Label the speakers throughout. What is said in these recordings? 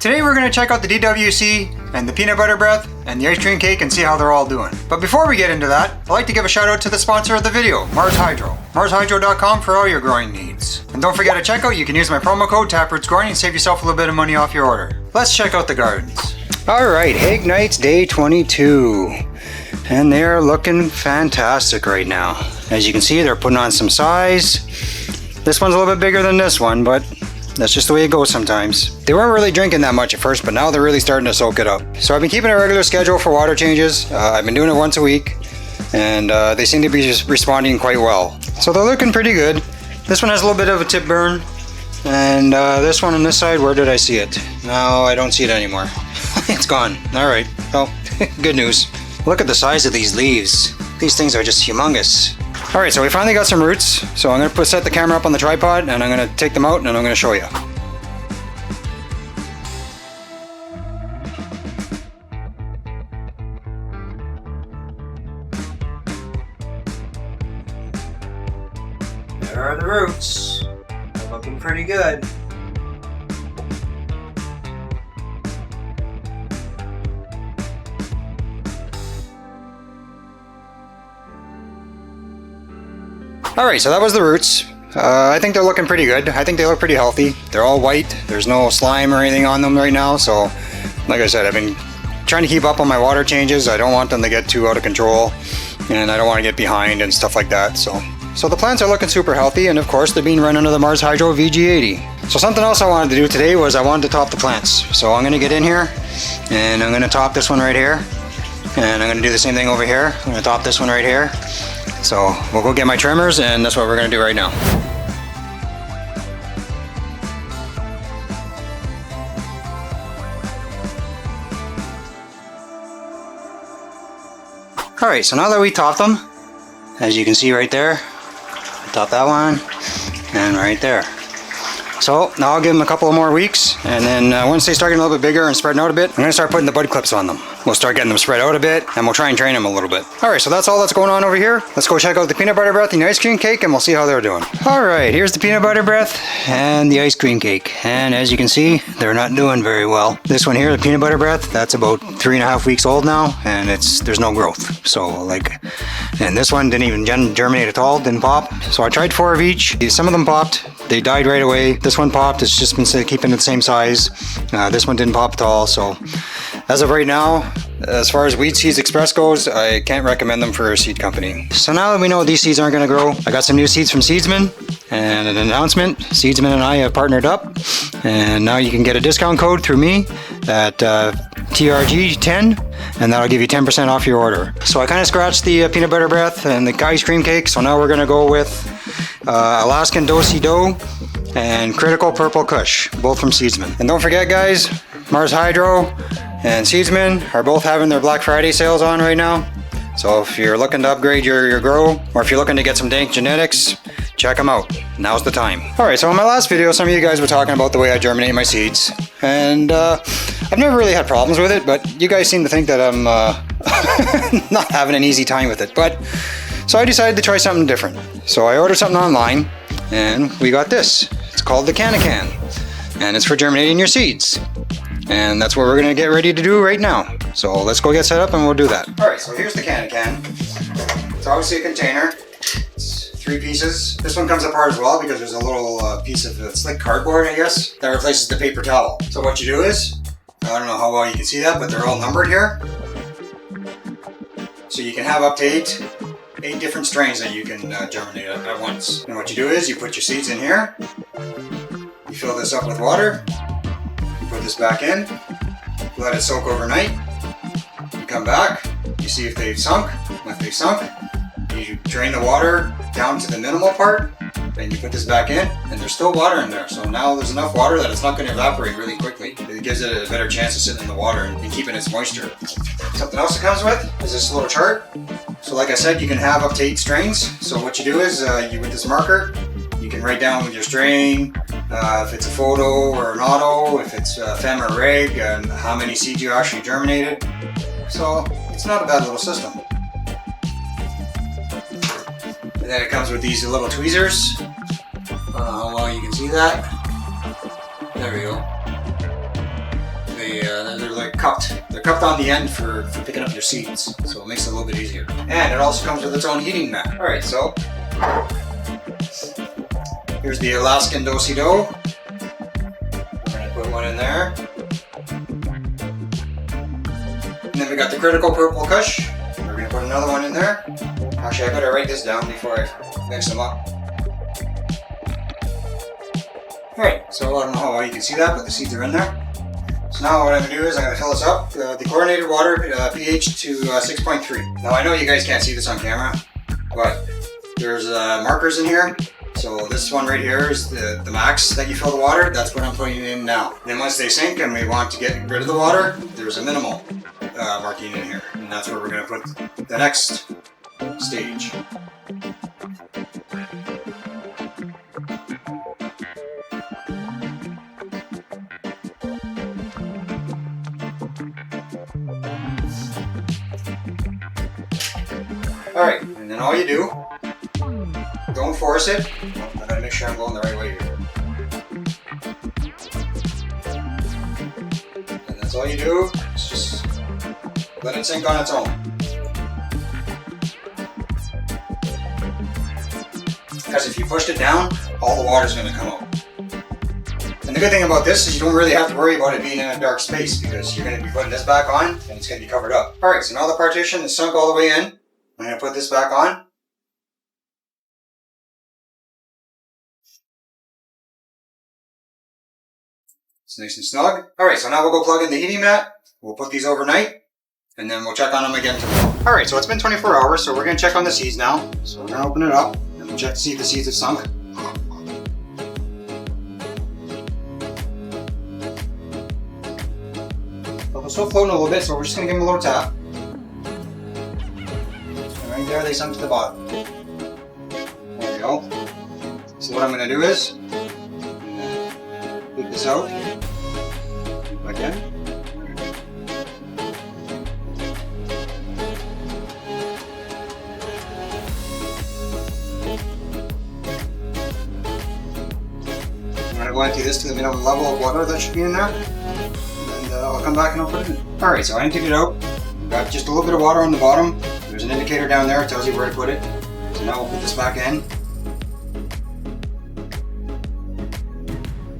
Speaker 1: Today we're going to check out the DWC and the peanut butter breath and the ice cream cake and see how they're all doing. But before we get into that, I'd like to give a shout out to the sponsor of the video, Mars Hydro. MarsHydro.com for all your growing needs. And don't forget at checkout you can use my promo code TAPROOTSGrowing and save yourself a little bit of money off your order. Let's check out the gardens. Alright, Hake Nights day 22. And they're looking fantastic right now. As you can see, they're putting on some size. This one's a little bit bigger than this one, but that's just the way it goes sometimes. They weren't really drinking that much at first, but now they're really starting to soak it up. So I've been keeping a regular schedule for water changes. I've been doing it once a week, and they seem to be responding quite well. So they're looking pretty good. This one has a little bit of a tip burn, and this one on this side, where did I see it? No, I don't see it anymore. It's gone. Alright, well, good news. Look at the size of these leaves. These things are just humongous. Alright, so we finally got some roots. So I'm going to set the camera up on the tripod and I'm going to take them out and I'm going to show you. There are the roots. They're looking pretty good. Alright, so that was the roots. I think they're looking pretty good. I think they look pretty healthy. They're all white. There's no slime or anything on them right now. So, like I said, I've been trying to keep up on my water changes. I don't want them to get too out of control. And I don't want to get behind and stuff like that. So the plants are looking super healthy. And of course, they're being run under the Mars Hydro VG80. So something else I wanted to do today was I wanted to top the plants. So I'm going to get in here and I'm going to top this one right here. And I'm going to do the same thing over here. I'm going to top this one right here. So we'll go get my trimmers and that's what we're going to do right now. Alright, so now that we topped them, as you can see right there, I topped that one and right there. So now I'll give them a couple of more weeks, and then once they start getting a little bit bigger and spreading out a bit, I'm going to start putting the bud clips on them. We'll start getting them spread out a bit, and we'll try and train them a little bit. Alright, so that's all that's going on over here. Let's go check out the peanut butter breath and the ice cream cake, and we'll see how they're doing. Alright, here's the peanut butter breath and the ice cream cake. And as you can see, they're not doing very well. This one here, the peanut butter breath, that's about 3.5 weeks old now, and there's no growth. So and this one didn't even germinate at all, didn't pop. So I tried 4 of each. Some of them popped. They died right away. This one popped. It's just been keeping it the same size. This one didn't pop at all. So as of right now, as far as Weed Seeds Express goes, I can't recommend them for a seed company. So now that we know these seeds aren't going to grow, I got some new seeds from Seedsman and an announcement. Seedsman and I have partnered up, and now you can get a discount code through me at TRG10, and that'll give you 10% off your order. So I kind of scratched the peanut butter breath and the ice cream cake, so now we're going to go with Alaskan Do-Si Do and Critical Purple Kush, both from Seedsman. And don't forget guys, Mars Hydro and Seedsman are both having their Black Friday sales on right now. So if you're looking to upgrade your grow, or if you're looking to get some dank genetics, check them out. Now's the time. Alright, so in my last video, some of you guys were talking about the way I germinate my seeds. And I've never really had problems with it, but you guys seem to think that I'm not having an easy time with it. So I decided to try something different. So I ordered something online, and we got this. It's called the Cannakan, and it's for germinating your seeds. And that's what we're going to get ready to do right now. So let's go get set up and we'll do that. Alright, so here's the Cannakan. It's obviously a container. It's 3 pieces. This one comes apart as well because there's a little piece of slick cardboard, I guess, that replaces the paper towel. So what you do is, I don't know how well you can see that, but they're all numbered here. So you can have up to 8 different strains that you can germinate at once. And what you do is you put your seeds in here, you fill this up with water, you put this back in, let it soak overnight, you come back, you see if they've sunk. If they've sunk, you drain the water down to the minimal part, and you put this back in, and there's still water in there. So now there's enough water that it's not going to evaporate really quickly. It gives it a better chance of sitting in the water and keeping its moisture. Something else it comes with is this little chart. So like I said, you can have up to 8 strains. So what you do is, with this marker, you can write down with your strain, if it's a photo or an auto, if it's fem or reg, and how many seeds you actually germinated. So it's not a bad little system. And then it comes with these little tweezers. I don't know how well you can see that. There we go. they're like cupped. They're cupped on the end for picking up your seeds, so it makes it a little bit easier. And it also comes with its own heating mat. All right, so here's the Alaskan Do-si-do. We're gonna put one in there. And then we got the Critical Purple Kush. We're gonna put another one in there. Actually, I better write this down before I mix them up. Alright, so I don't know how well you can see that, but the seeds are in there. So now what I'm going to do is I'm going to fill this up. The chlorinated water, pH to 6.3. Now I know you guys can't see this on camera, but there's markers in here. So this one right here is the max that you fill the water. That's what I'm putting in now. Then once they sink and we want to get rid of the water, there's a minimal marking in here. And that's where we're going to put the next stage. Alright, and then all you do, don't force it. I gotta make sure I'm going the right way here. And that's all you do, is just let it sink on its own. Because if you pushed it down, all the water's gonna come out. And the good thing about this is you don't really have to worry about it being in a dark space because you're gonna be putting this back on and it's gonna be covered up. Alright, so now the partition is sunk all the way in. I'm going to put this back on. It's nice and snug. Alright, so now we'll go plug in the heating mat. We'll put these overnight, and then we'll check on them again tomorrow. Alright, so it's been 24 hours, so we're going to check on the seeds now. So we're going to open it up, and we'll check to see if the seeds have sunk. But they're still floating a little bit, so we're just going to give them a little tap. Right there, they sunk to the bottom. There we go. So what I'm going to do is pick this out again. I'm going to go empty this to the minimum level of water that should be in there, and I'll come back and I'll put it in. Alright, so I emptied it out. Got just a little bit of water on the bottom. There's an indicator down there, it tells you where to put it. So now we'll put this back in.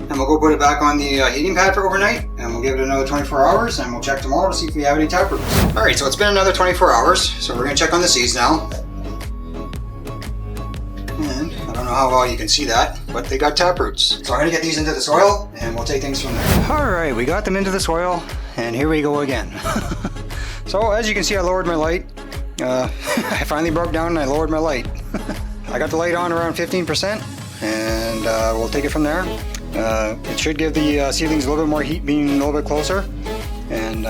Speaker 1: And we'll go put it back on the heating pad for overnight, and we'll give it another 24 hours, and we'll check tomorrow to see if we have any taproots. Alright, so it's been another 24 hours, so we're going to check on the seeds now. And I don't know how well you can see that, but they got taproots. So I'm going to get these into the soil, and we'll take things from there. Alright, we got them into the soil, and here we go again. So as you can see, I lowered my light. I finally broke down and I lowered my light. I got the light on around 15%, and we'll take it from there. It should give the seedlings a little bit more heat being a little bit closer, and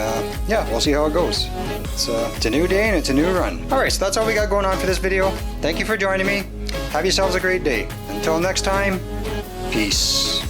Speaker 1: yeah, we'll see how it goes. It's a new day and it's a new run. Alright, so that's all we got going on for this video. Thank you for joining me. Have yourselves a great day. Until next time, peace.